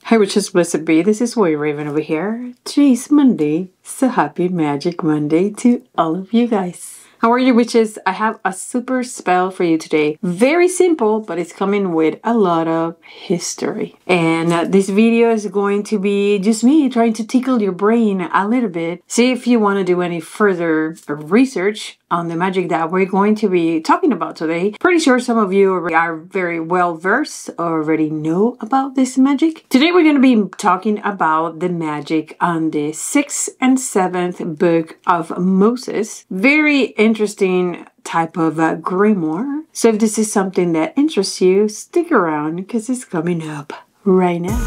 Hi witches, blessed be. This is WhiteRaven over here. Today's Monday, so happy Magic Monday to all of you guys. How are you witches? I have a super spell for you today. Very simple, but it's coming with a lot of history. And this video is going to be just me trying to tickle your brain a little bit. See if you want to do any further research on the magic that we're going to be talking about today. Pretty sure some of you are very well versed or already know about this magic. Today we're going to be talking about the magic on the 6th and 7th book of Moses. Very interesting type of grimoire. So if this is something that interests you, stick around because it's coming up right now.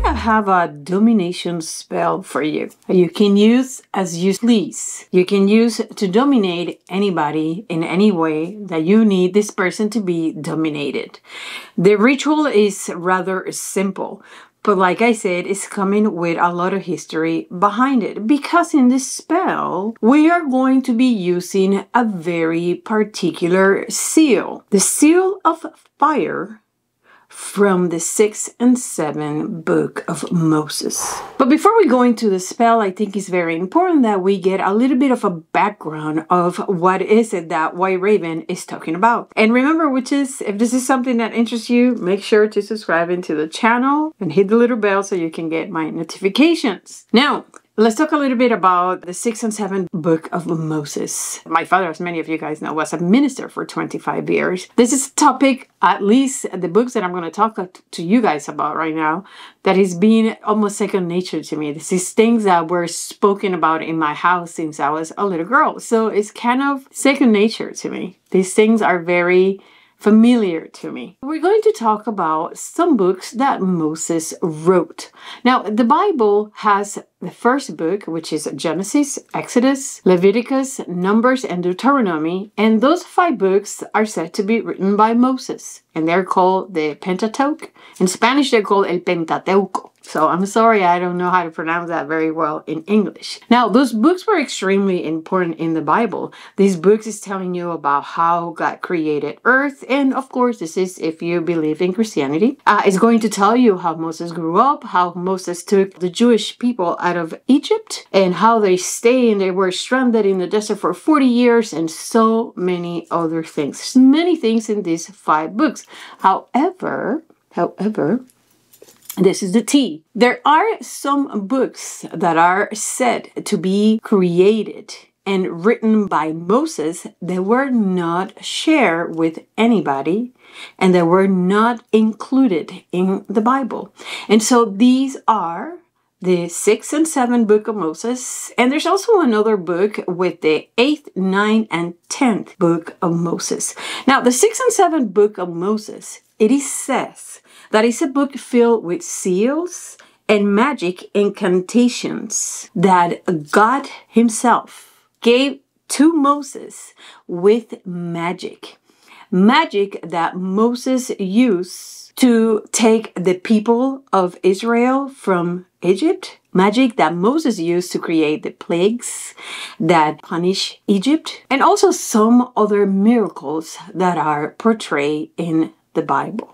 I have a domination spell for you. You can use as you please. You can use to dominate anybody in any way that you need this person to be dominated. The ritual is rather simple, but like I said, it's coming with a lot of history behind it, because in this spell, we are going to be using a very particular seal. The seal of fire from the 6th and 7th book of Moses. But before we go into the spell, I think it's very important that we get a little bit of a background of what is it that WhiteRaven is talking about. And remember, witches, if this is something that interests you, make sure to subscribe into the channel and hit the little bell so you can get my notifications. Now, let's talk a little bit about the 6th and 7th book of Moses. My father, as many of you guys know, was a minister for 25 years. This is a topic, at least the books that I'm going to talk to you guys about right now, that is being almost second nature to me. This is things that were spoken about in my house since I was a little girl. So it's kind of second nature to me. These things are very familiar to me. We're going to talk about some books that Moses wrote. Now, the Bible has the first book, which is Genesis, Exodus, Leviticus, Numbers, and Deuteronomy. And those 5 books are said to be written by Moses. And they're called the Pentateuch. In Spanish, they're called El Pentateuco. So I'm sorry, I don't know how to pronounce that very well in English. Now, those books were extremely important in the Bible. These books is telling you about how God created earth. And of course, this is if you believe in Christianity. It's going to tell you how Moses grew up, how Moses took the Jewish people out of Egypt, and how they stayed and they were stranded in the desert for 40 years, and so many other things. There's many things in these 5 books. However, this is the T. There are some books that are said to be created and written by Moses that were not shared with anybody and that were not included in the Bible. And so these are the 6th and 7th book of Moses. And there's also another book with the 8th, 9th, and 10th book of Moses. Now, the 6th and 7th book of Moses, it is says that it's a book filled with seals and magic incantations that God himself gave to Moses with magic. Magic that Moses used to take the people of Israel from Egypt. Magic that Moses used to create the plagues that punish Egypt. And also some other miracles that are portrayed in the Bible.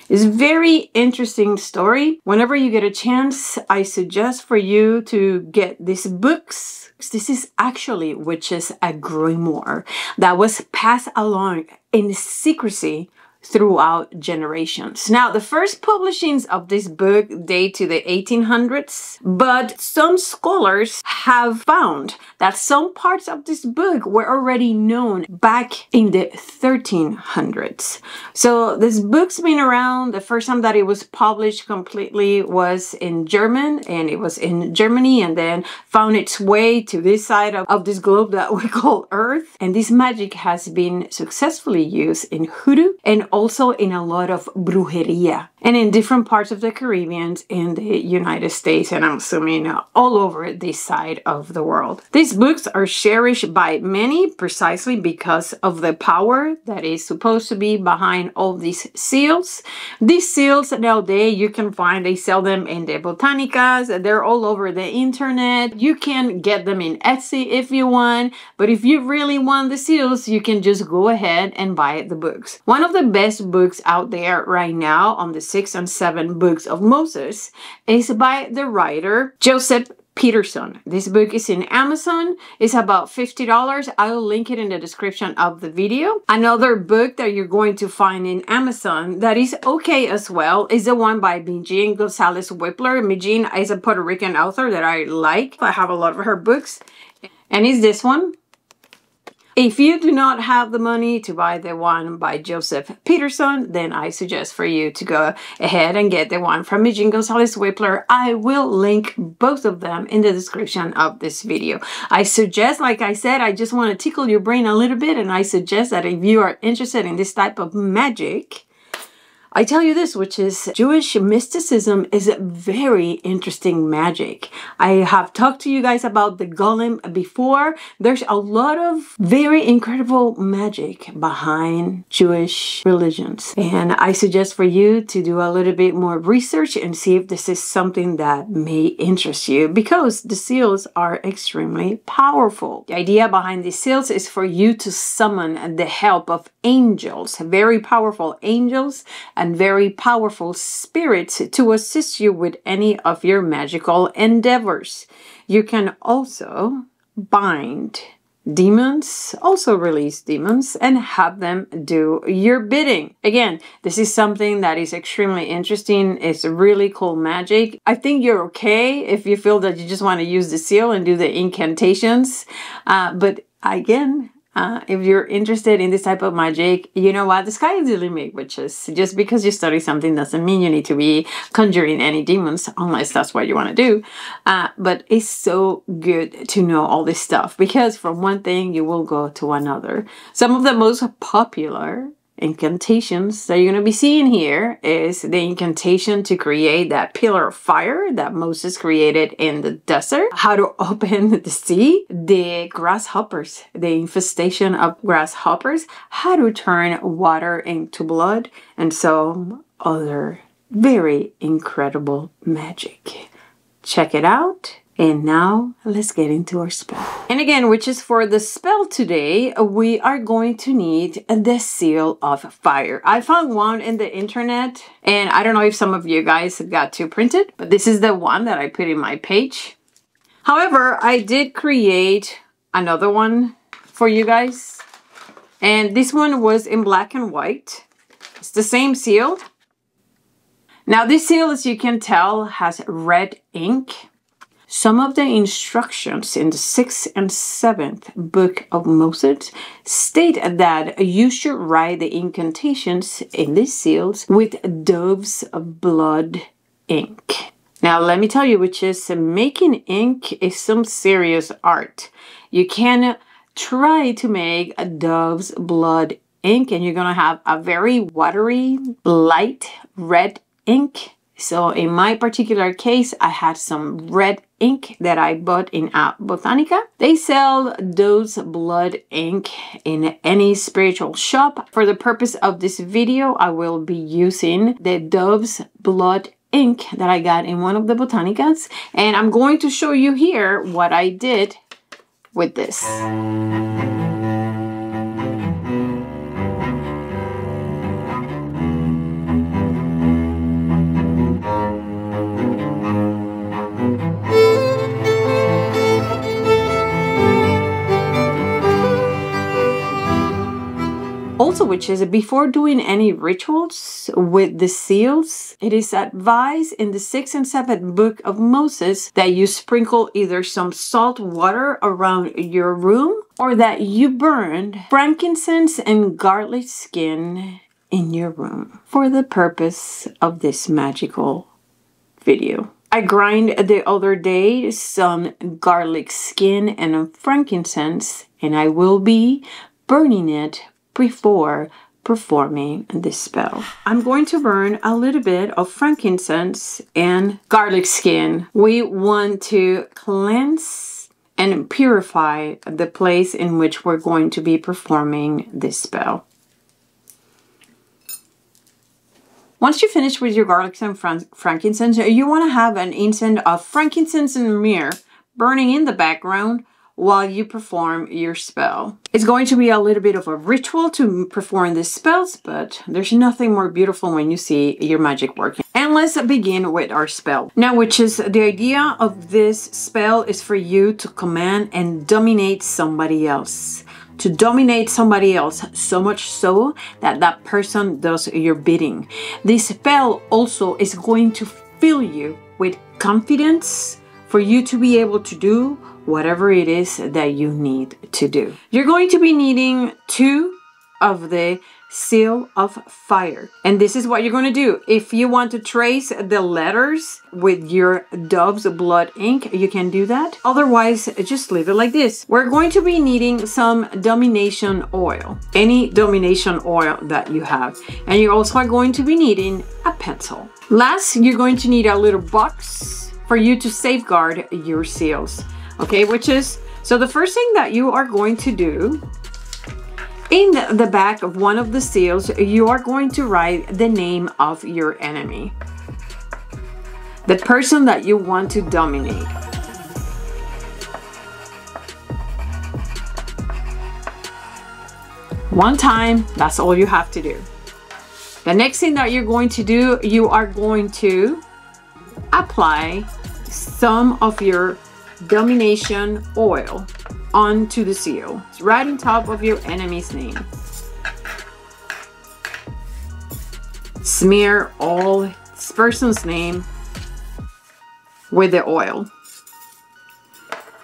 It's a very interesting story. Whenever you get a chance, I suggest for you to get these books. This is actually, which is a grimoire that was passed along in secrecy throughout generations. Now, the first publishings of this book date to the 1800s, but some scholars have found that some parts of this book were already known back in the 1300s. So this book's been around. The first time that it was published completely was in German, and it was in Germany, and then found its way to this side of this globe that we call Earth. And this magic has been successfully used in hoodoo and also in a lot of brujeria. and in different parts of the Caribbean in the United States, and I'm assuming all over this side of the world. These books are cherished by many precisely because of the power that is supposed to be behind all these seals. These seals nowadays you can find, they sell them in the botanicas, they're all over the internet. You can get them in Etsy if you want, but if you really want the seals, you can just go ahead and buy the books. One of the best books out there right now on the 6 and 7 books of Moses is by the writer Joseph Peterson. This book is in Amazon. It's about $50. I'll link it in the description of the video. Another book that you're going to find in Amazon that is okay as well is the one by Mijin Gonzalez Whippler. Mijin is a Puerto Rican author that I like. I have a lot of her books. And it's this one. If you do not have the money to buy the one by Joseph Peterson, then I suggest for you to go ahead and get the one from Mijin Gonzalez Whippler. I will link both of them in the description of this video. I suggest, like I said, I just want to tickle your brain a little bit, and I suggest that if you are interested in this type of magic, I tell you this, which is Jewish mysticism is a very interesting magic. I have talked to you guys about the golem before. There's a lot of very incredible magic behind Jewish religions. And I suggest for you to do a little bit more research and see if this is something that may interest you, because the seals are extremely powerful. The idea behind these seals is for you to summon the help of angels, very powerful angels, and very powerful spirits to assist you with any of your magical endeavors. You can also bind demons, also release demons, and have them do your bidding. Again, this is something that is extremely interesting. It's really cool magic. I think you're okay if you feel that you just want to use the seal and do the incantations. But again, if you're interested in this type of magic, you know what? The sky is the limit, which is just because you study something doesn't mean you need to be conjuring any demons, unless that's what you want to do. But it's so good to know all this stuff, because from one thing you will go to another. Some of the most popular incantations that you're going to be seeing here is the incantation to create that pillar of fire that Moses created in the desert, how to open the sea, the grasshoppers, the infestation of grasshoppers, how to turn water into blood, and some other very incredible magic. Check it out. And now let's get into our spell. And again, which is for the spell today, we are going to need the seal of fire. I found one in the internet, and I don't know if some of you guys got to print it, but this is the one that I put in my page. However, I did create another one for you guys, and this one was in black and white. It's the same seal. Now this seal, as you can tell, has red ink. Some of the instructions in the 6th and 7th book of Moses state that you should write the incantations in these seals with dove's blood ink. Now let me tell you, which is making ink is some serious art. You can try to make a dove's blood ink, and you're gonna have a very watery, light red ink. So in my particular case, I had some red ink that I bought in a Botanica. They sell Dove's blood ink in any spiritual shop. For the purpose of this video, I will be using the Dove's blood ink that I got in one of the Botanicas. And I'm going to show you here what I did with this. Also, which is before doing any rituals with the seals, it is advised in the 6th and 7th book of Moses that you sprinkle either some salt water around your room, or that you burn frankincense and garlic skin in your room for the purpose of this magical video. I grind the other day some garlic skin and frankincense, and I will be burning it before performing this spell. I'm going to burn a little bit of frankincense and garlic skin. We want to cleanse and purify the place in which we're going to be performing this spell. Once you finish with your garlic and frankincense, you want to have an incense of frankincense and myrrh burning in the background while you perform your spell. It's going to be a little bit of a ritual to perform these spells, but there's nothing more beautiful when you see your magic working. And let's begin with our spell. Now, which is the idea of this spell is for you to command and dominate somebody else. To dominate somebody else, so much so that that person does your bidding. This spell also is going to fill you with confidence for you to be able to do whatever it is that you need to do. You're going to be needing 2 of the seal of fire. And this is what you're going to do. If you want to trace the letters with your dove's blood ink, you can do that. Otherwise, just leave it like this. We're going to be needing some domination oil. Any domination oil that you have. And you also are going to be needing a pencil. Last, you're going to need a little box for you to safeguard your seals. Okay, which is, so the first thing that you are going to do, in the back of one of the seals, you are going to write the name of your enemy. The person that you want to dominate. One time, that's all you have to do. The next thing that you're going to do, you are going to apply some of your domination oil onto the seal. It's right on top of your enemy's name. Smear all this person's name with the oil.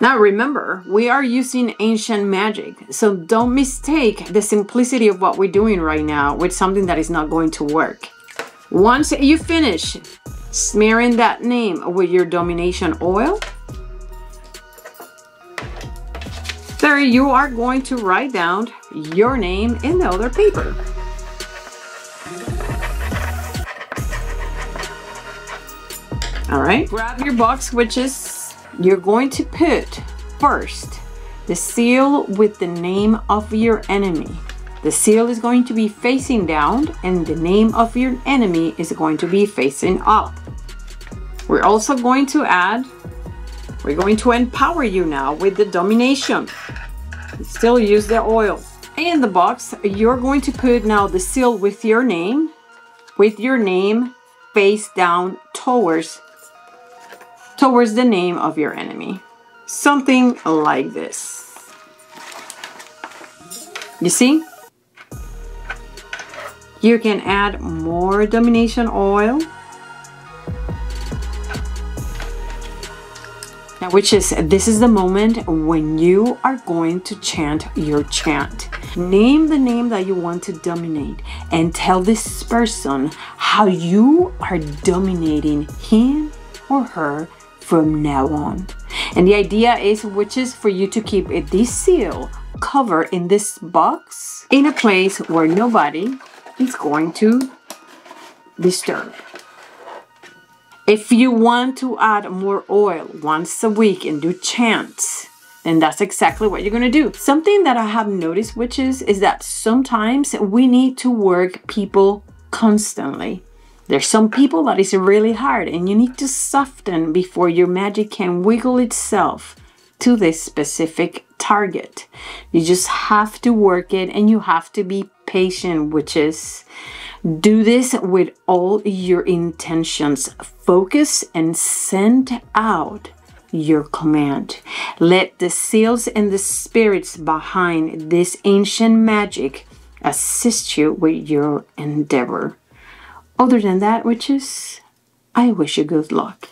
Now remember, we are using ancient magic, so don't mistake the simplicity of what we're doing right now with something that is not going to work. Once you finish smearing that name with your domination oil, there you are going to write down your name in the other paper. All right, grab your box, which is, you're going to put first the seal with the name of your enemy. The seal is going to be facing down and the name of your enemy is going to be facing up. We're also going to add, we're going to empower you now with the domination. Still use the oil. In the box, you're going to put now the seal with your name face down towards the name of your enemy. Something like this. You see? You can add more domination oil. Now, this is the moment when you are going to chant your chant. Name the name that you want to dominate and tell this person how you are dominating him or her from now on. And the idea is, which is for you to keep this seal covered in this box in a place where nobody is going to disturb. If you want to add more oil once a week and do chants, then that's exactly what you're going to do. Something that I have noticed, which is that sometimes we need to work people constantly. There's some people that is really hard and you need to soften before your magic can wiggle itself to this specific target. You just have to work it and you have to be patient, which is do this with all your intentions. Focus and send out your command. Let the seals and the spirits behind this ancient magic assist you with your endeavor. Other than that, witches, I wish you good luck.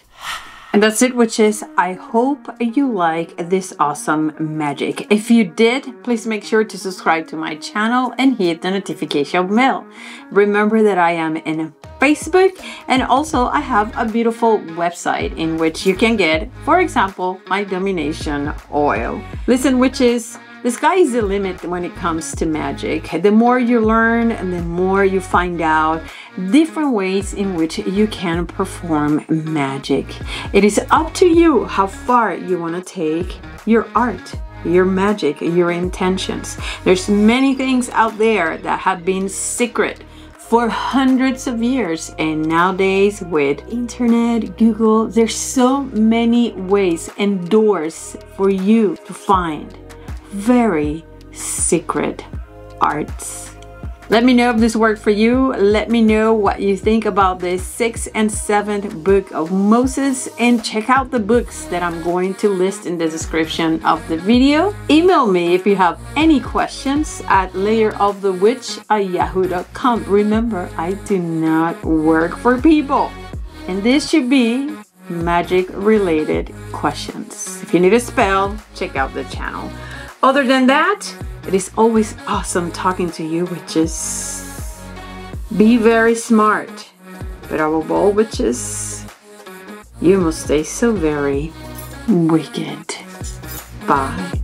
And that's it, witches. I hope you like this awesome magic. If you did, please make sure to subscribe to my channel and hit the notification bell. Remember that I am in Facebook and also I have a beautiful website in which you can get, for example, my domination oil. Listen, witches, The sky is the limit when it comes to magic. The more you learn and the more you find out different ways in which you can perform magic. It is up to you how far you want to take your art, your magic, your intentions. There's many things out there that have been secret for hundreds of years, and nowadays with internet, Google, there's so many ways and doors for you to find very secret arts. Let me know if this worked for you. Let me know what you think about the 6th and 7th book of Moses, and check out the books that I'm going to list in the description of the video. Email me if you have any questions at layerofthewitch@yahoo.com. Remember, I do not work for people, and this should be magic related questions. If you need a spell, check out the channel. Other than that, it is always awesome talking to you, witches. Be very smart, but above all, witches, you must stay so very wicked. Bye.